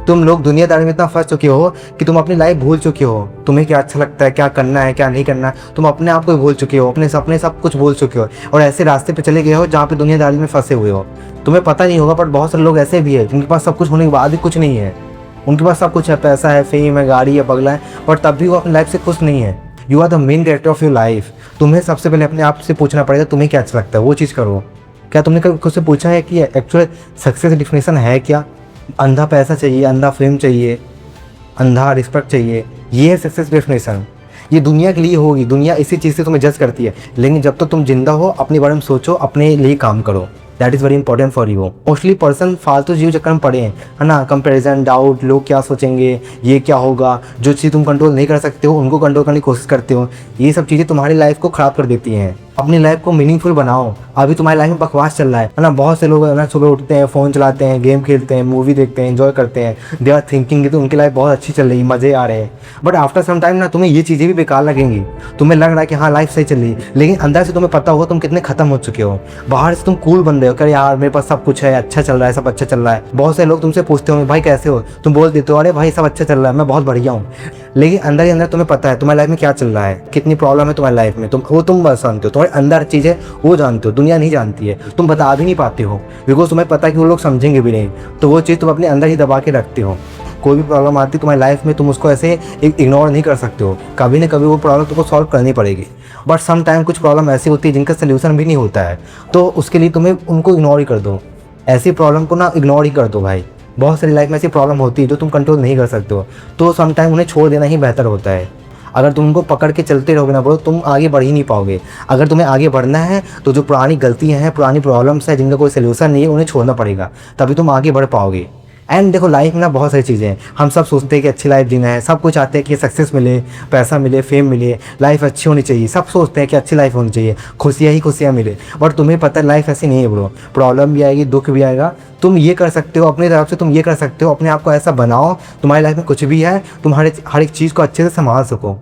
तुम लोग दुनियादारी में इतना फंस चुके हो कि तुम अपनी लाइफ भूल चुके हो। तुम्हें क्या अच्छा लगता है, क्या करना है, क्या नहीं करना, तुम अपने आप को ही भूल चुके हो, अपने सपने सब कुछ भूल चुके हो और ऐसे रास्ते पे चले गए हो जहाँ पे दुनियादारी में फंसे हुए हो। तुम्हें पता नहीं होगा, पर बहुत सारे लोग ऐसे भी है जिनके पास सब कुछ होने के बाद भी कुछ नहीं है। उनके पास सब कुछ है, पैसा है, फेम है, गाड़ी है, बंगला है, पर तब भी वो अपनी लाइफ से खुश नहीं है। You are the main character of your life. तुम्हें सबसे पहले अपने आप से पूछना पड़ेगा तुम्हें क्या अच्छा लगता है, वो चीज़ करो। क्या तुमने कभी खुद से पूछा है कि एक्चुअल सक्सेस डिफिनेशन है क्या? अंधा पैसा चाहिए, अंधा फेम चाहिए, अंधा रिस्पेक्ट चाहिए, ये है सक्सेस डेफिनेशन। ये दुनिया के लिए होगी, दुनिया इसी चीज़ से तुम्हें जज करती है, लेकिन जब तक तो तुम जिंदा हो अपने बारे में सोचो, अपने लिए काम करो। That is very important for you. Mostly person फालतू जीव चक्कर में पड़े हैं, है ना। कंपैरिजन, डाउट, लोग क्या सोचेंगे, ये क्या होगा, जो चीज़ तुम कंट्रोल नहीं कर सकते हो उनको कंट्रोल करने की कोशिश करते हो। ये सब चीज़ें तुम्हारी लाइफ को ख़राब कर देती हैं। अपनी लाइफ को मीनिंगफुल बनाओ। अभी तुम्हारी लाइफ में बकवास चल रहा है ना। बहुत से लोग है ना सुबह उठते हैं, फ़ोन चलाते हैं, गेम खेलते हैं, मूवी देखते हैं, एंजॉय करते हैं, दे आर थिंकिंग कि उनकी लाइफ बहुत अच्छी चल रही है, मज़े आ रहे हैं। बट आफ्टर सम टाइम ना तुम्हें ये चीज़ें भी बेकार लगेंगी। तुम्हें लग रहा है कि हाँ लाइफ सही चल रही है, लेकिन अंदर से तुम्हें पता होगा तुम कितने खत्म हो चुके हो। बाहर से तुम कूल बन रहे हो, कि यार मेरे पास सब कुछ है, अच्छा चल रहा है, सब अच्छा चल रहा है। बहुत से लोग तुमसे पूछते होंगे भाई कैसे हो, तुम बोल देते हो अरे भाई सब अच्छा चल रहा है, मैं बहुत बढ़िया हूँ। लेकिन अंदर ही अंदर तुम्हें पता है तुम्हारी लाइफ में क्या चल रहा है, कितनी प्रॉब्लम है तुम्हारी लाइफ में, तुम बस जानते हो। तुम्हारे अंदर चीज़ें वो जानते हो, दुनिया नहीं जानती है। तुम बता भी नहीं पाते हो बिकॉज तुम्हें पता है कि वो लोग समझेंगे भी नहीं। तो वो चीज़ तुम अपने अंदर ही दबा के रखते हो। कोई भी प्रॉब्लम आती है तुम्हारी लाइफ में, तुम उसको ऐसे इग्नोर नहीं कर सकते हो। कभी ना कभी वो प्रॉब्लम तुमको सॉल्व करनी पड़ेगी। बट सम टाइम कुछ प्रॉब्लम ऐसी होती है जिनका सोल्यूशन भी नहीं होता है, तो उसके लिए तुम्हें उनको इग्नोर ही कर दो। ऐसी प्रॉब्लम को ना इग्नोर ही कर दो भाई। बहुत सारी लाइफ में ऐसी प्रॉब्लम होती है जो तुम कंट्रोल नहीं कर सकते हो, तो सम टाइम उन्हें छोड़ देना ही बेहतर होता है। अगर तुम उनको पकड़ के चलते रहोगे ना ब्रो, तुम आगे बढ़ ही नहीं पाओगे। अगर तुम्हें आगे बढ़ना है तो जो पुरानी गलतियाँ हैं, पुरानी प्रॉब्लम्स हैं जिनका कोई सोल्यूशन नहीं है, उन्हें छोड़ना पड़ेगा, तभी तुम आगे बढ़ पाओगे। एंड देखो लाइफ में ना बहुत सारी चीज़ें हैं। हम सब सोचते हैं कि अच्छी लाइफ जीना है, सब कुछ चाहते हैं कि सक्सेस मिले, पैसा मिले, फेम मिले, लाइफ अच्छी होनी चाहिए। सब सोचते हैं कि अच्छी लाइफ होनी चाहिए, खुशियाँ ही खुशियाँ मिले। बट तुम्हें पता है लाइफ ऐसी नहीं है ब्रो। प्रॉब्लम भी आएगी, दुख भी आएगा। तुम ये कर सकते हो अपनी तरफ से, तुम ये कर सकते हो अपने आप को ऐसा बनाओ तुम्हारी लाइफ में कुछ भी है तुम हर एक चीज़ को अच्छे से संभाल सको,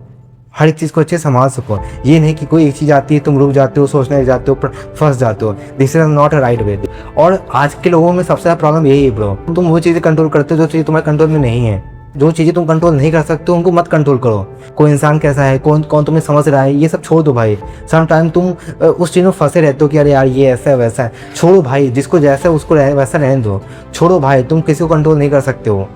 हर एक चीज़ को अच्छे से संभाल सको। ये नहीं कि कोई एक चीज़ आती है तुम रुक जाते हो, सोचने लग जाते हो, फंस जाते हो। This is not a right way. और आज के लोगों में सबसे ज़्यादा प्रॉब्लम यही है ब्रो, तुम वो चीज़ें कंट्रोल करते हो जो चीज़ें तुम्हारे कंट्रोल में नहीं है। जो चीज़ें तुम कंट्रोल नहीं कर सकते उनको मत कंट्रोल करो। कोई इंसान कैसा है, कौन कौन तुम्हें समझ रहा है, ये सब छोड़ दो भाई। सम टाइम तुम उस चीज़ में फंसे रहते हो कि अरे यार ये ऐसा है वैसा है। छोड़ो भाई, जिसको जैसा है उसको वैसा रहने दो। छोड़ो भाई, तुम किसी को कंट्रोल नहीं कर सकते हो।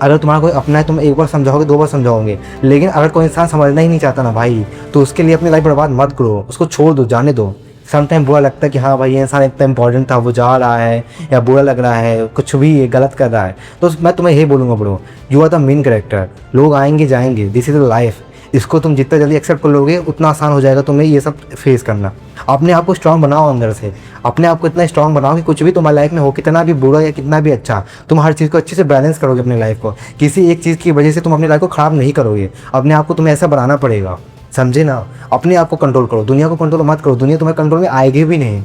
अगर तुम्हारा कोई अपना है तुम एक बार समझाओगे, दो बार समझाओगे, लेकिन अगर कोई इंसान समझना ही नहीं चाहता ना भाई, तो उसके लिए अपनी लाइफ बर्बाद मत करो। उसको छोड़ दो, जाने दो। समटाइम बुरा लगता है कि हाँ भाई ये इंसान इतना इंपॉर्टेंट था, वो जा रहा है, या बुरा लग रहा है, कुछ भी गलत कर रहा है, तो मैं तुम्हें यही बोलूँगा bro, you are the main character. लोग आएंगे जाएंगे, दिस इज द लाइफ। इसको तुम जितना जल्दी एक्सेप्ट कर लोगे उतना आसान हो जाएगा तुम्हें ये सब फेस करना। अपने आप को स्ट्रांग बनाओ अंदर से, अपने आप को इतना स्ट्रांग बनाओ कि कुछ भी तुम्हारी लाइफ में हो, कितना भी बुरा या कितना भी अच्छा, तुम हर चीज़ को अच्छे से बैलेंस करोगे अपनी लाइफ को। किसी एक चीज़ की वजह से तुम अपनी लाइफ को ख़राब नहीं करोगे। अपने आप को तुम्हें ऐसा बनाना पड़ेगा, समझे ना। अपने आप को कंट्रोल करो, दुनिया को कंट्रोल मत करो। दुनिया तुम्हारे कंट्रोल में आएगी भी नहीं।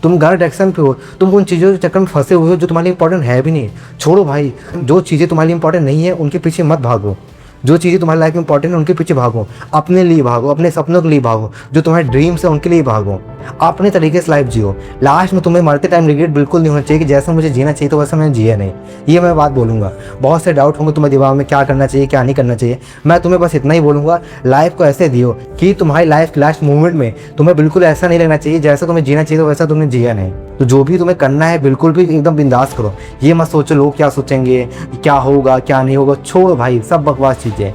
तुम गलत डायरेक्शन पे हो, तुम उन चीज़ों के चक्कर में फंसे हुए हो जो तुम्हारे लिए इंपॉर्टेंट है भी नहीं। छोड़ो भाई, जो चीज़ें तुम्हारे लिए इंपॉर्टेंट नहीं है उनके पीछे मत भागो। जो चीज़ें तुम्हारी लाइफ में इंपॉर्टेंट है उनके पीछे भागो। अपने लिए भागो, अपने सपनों के लिए भागो, जो तुम्हारे ड्रीम्स है उनके लिए भागो। अपने तरीके से लाइफ जियो। लास्ट में तुम्हें मरते टाइम रिग्रेट बिल्कुल नहीं होना चाहिए कि जैसा मुझे जीना चाहिए तो वैसा मैंने जिया नहीं। ये मैं बात बोलूँगा। बहुत से डाउट होंगे तुम्हारे दिमाग में, क्या करना चाहिए क्या नहीं करना चाहिए। मैं तुम्हें बस इतना ही बोलूँगा, लाइफ को ऐसे जियो कि तुम्हारी लाइफ के लास्ट मोमेंट में तुम्हें बिल्कुल ऐसा नहीं लगना चाहिए जैसा तुम्हें जीना चाहिए तो वैसा तुमने जिया नहीं। तो जो भी तुम्हें करना है बिल्कुल भी एकदम बिंदास करो। ये मत सोचो लोग क्या सोचेंगे, क्या होगा क्या नहीं होगा। छोड़ो भाई सब बकवास चीज़ें।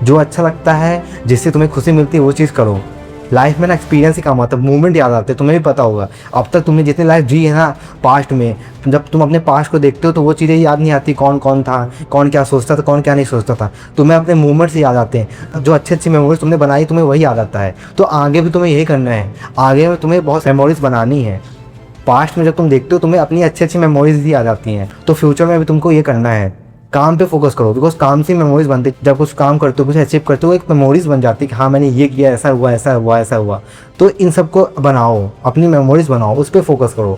जो अच्छा लगता है, जिससे तुम्हें खुशी मिलती है वो चीज़ करो। लाइफ में ना एक्सपीरियंस ही काम आता है, मूवमेंट याद आते हैं। तुम्हें भी पता होगा अब तक तुमने जितनी लाइफ जी है ना पास्ट में, जब तुम अपने पास्ट को देखते हो तो वो चीज़ें याद नहीं आती, कौन कौन था, कौन क्या सोचता था, कौन क्या नहीं सोचता था। तुम्हें अपने मूवमेंट्स याद आते हैं। जो अच्छी अच्छी मेमोरीज तुमने बनाई तुम्हें वही याद आता है। तो आगे भी तुम्हें यही करना है। आगे में तुम्हें बहुत मेमोरीज बनानी है। पास्ट में जब तुम देखते हो तुम्हें अपनी अच्छी अच्छी मेमोरीज ही याद आती हैं। तो फ्यूचर में भी तुमको ये करना है। काम पे फोकस करो, बिकॉज काम से मेमोरीज बनती। जब कुछ काम करते हो, कुछ अचीव करते हो, एक मेमोरीज बन जाती है कि हाँ मैंने ये किया, ऐसा हुआ ऐसा हुआ ऐसा हुआ। तो इन सबको बनाओ, अपनी मेमोरीज बनाओ, उस पर फोकस करो।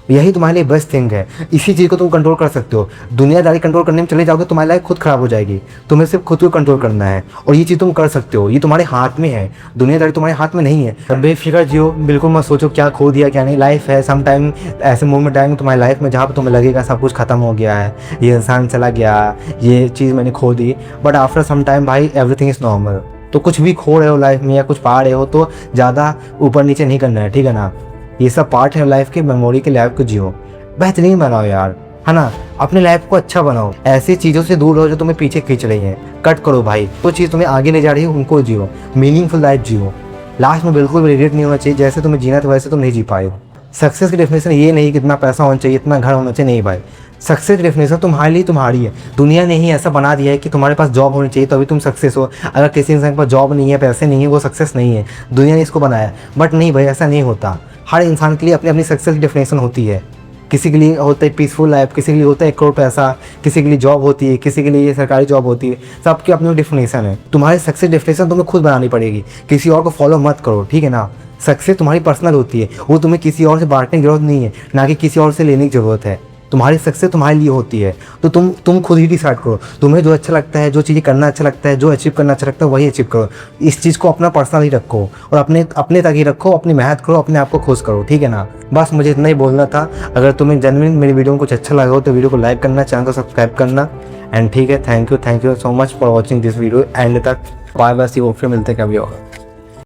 यही तुम्हारे लिए बेस्ट थिंग है। इसी चीज़ को तुम कंट्रोल कर सकते हो। दुनियादारी कंट्रोल करने में चले जाओगे तुम्हारी लाइफ खुद ख़राब हो जाएगी। तुम्हें सिर्फ खुद को कंट्रोल करना है और ये चीज़ तुम कर सकते हो। ये तुम्हारे हाथ में है, दुनियादारी तुम्हारे हाथ में नहीं है। बेफिक्र जियो, बिल्कुल मत सोचो क्या खो दिया क्या नहीं। लाइफ है, सम टाइम ऐसे मोमेंट आएंगे तुम्हारी लाइफ में जहाँ पर तुम्हें लगेगा सब कुछ खत्म हो गया है, ये इंसान चला गया, ये चीज़ मैंने खो दी। बट आफ्टर सम टाइम भाई एवरीथिंग इज़ नॉर्मल। तो कुछ भी खो रहे हो लाइफ में या कुछ पा रहे हो तो ज़्यादा ऊपर नीचे नहीं करना है, ठीक है ना। ये सब पार्ट है लाइफ के, मेमोरी के लाइफ को जियो, बेहतरीन बनाओ यार, है ना। अपने लाइफ को अच्छा बनाओ, ऐसी चीज़ों से दूर रहो जो तुम्हें पीछे खींच रही हैं, कट करो भाई। तो चीज़ तुम्हें आगे ले जा रही है उनको जियो, मीनिंगफुल लाइफ जियो। लास्ट में बिल्कुल भी रिग्रेट नहीं होना चाहिए, जैसे तुम्हें जीना था वैसे तुम नहीं जी पाए हो। सक्सेस की डेफिनेशन ये नहीं कि इतना पैसा होना चाहिए, इतना घर होना चाहिए, नहीं भाई। सक्सेस की डेफिनेशन तुम्हारे लिए तुम्हारी है। दुनिया ने ही ऐसा बना दिया है कि तुम्हारे पास जॉब होनी चाहिए तो अभी तुम सक्सेस हो। अगर किसी इंसान के पास जॉब नहीं है, पैसे नहीं है, वो सक्सेस नहीं है। दुनिया ने इसको बनाया, बट नहीं भाई, ऐसा नहीं होता। हर इंसान के लिए अपनी अपनी सक्सेस की डेफिनेशन होती है। किसी के लिए होता है पीसफुल लाइफ, किसी के लिए होता है 1 करोड़ पैसा, किसी के लिए जॉब होती है, किसी के लिए सरकारी जॉब होती है। सबकी अपनी डेफिनेशन है। तुम्हारी सक्सेस डेफिनेशन तुम्हें खुद बनानी पड़ेगी, किसी और को फॉलो मत करो, ठीक है ना। सक्सेस तुम्हारी पर्सनल होती है, वो तुम्हें किसी और से बांटने की जरूरत नहीं है, ना कि किसी और से लेने की ज़रूरत है। तुम्हारी सक्सेस तुम्हारे लिए होती है, तो तुम खुद ही डिसाइड करो। तुम्हें जो अच्छा लगता है, जो चीज़ें करना अच्छा लगता है, जो अचीव करना अच्छा लगता है, वही अचीव करो। इस चीज़ को अपना पर्सनल ही रखो और अपने तक ही रखो, अपनी मेहनत करो, अपने आप को खुश करो, ठीक है ना। बस मुझे इतना ही बोलना था। अगर तुम्हें जेन्युइन मेरी वीडियो में कुछ अच्छा लगा हो तो वीडियो को लाइक करना, चैनल को सब्सक्राइब करना। एंड ठीक है, thank you so much for watching this video and तक। बाय बाय, सी यू, फिर मिलते हैं कभी और।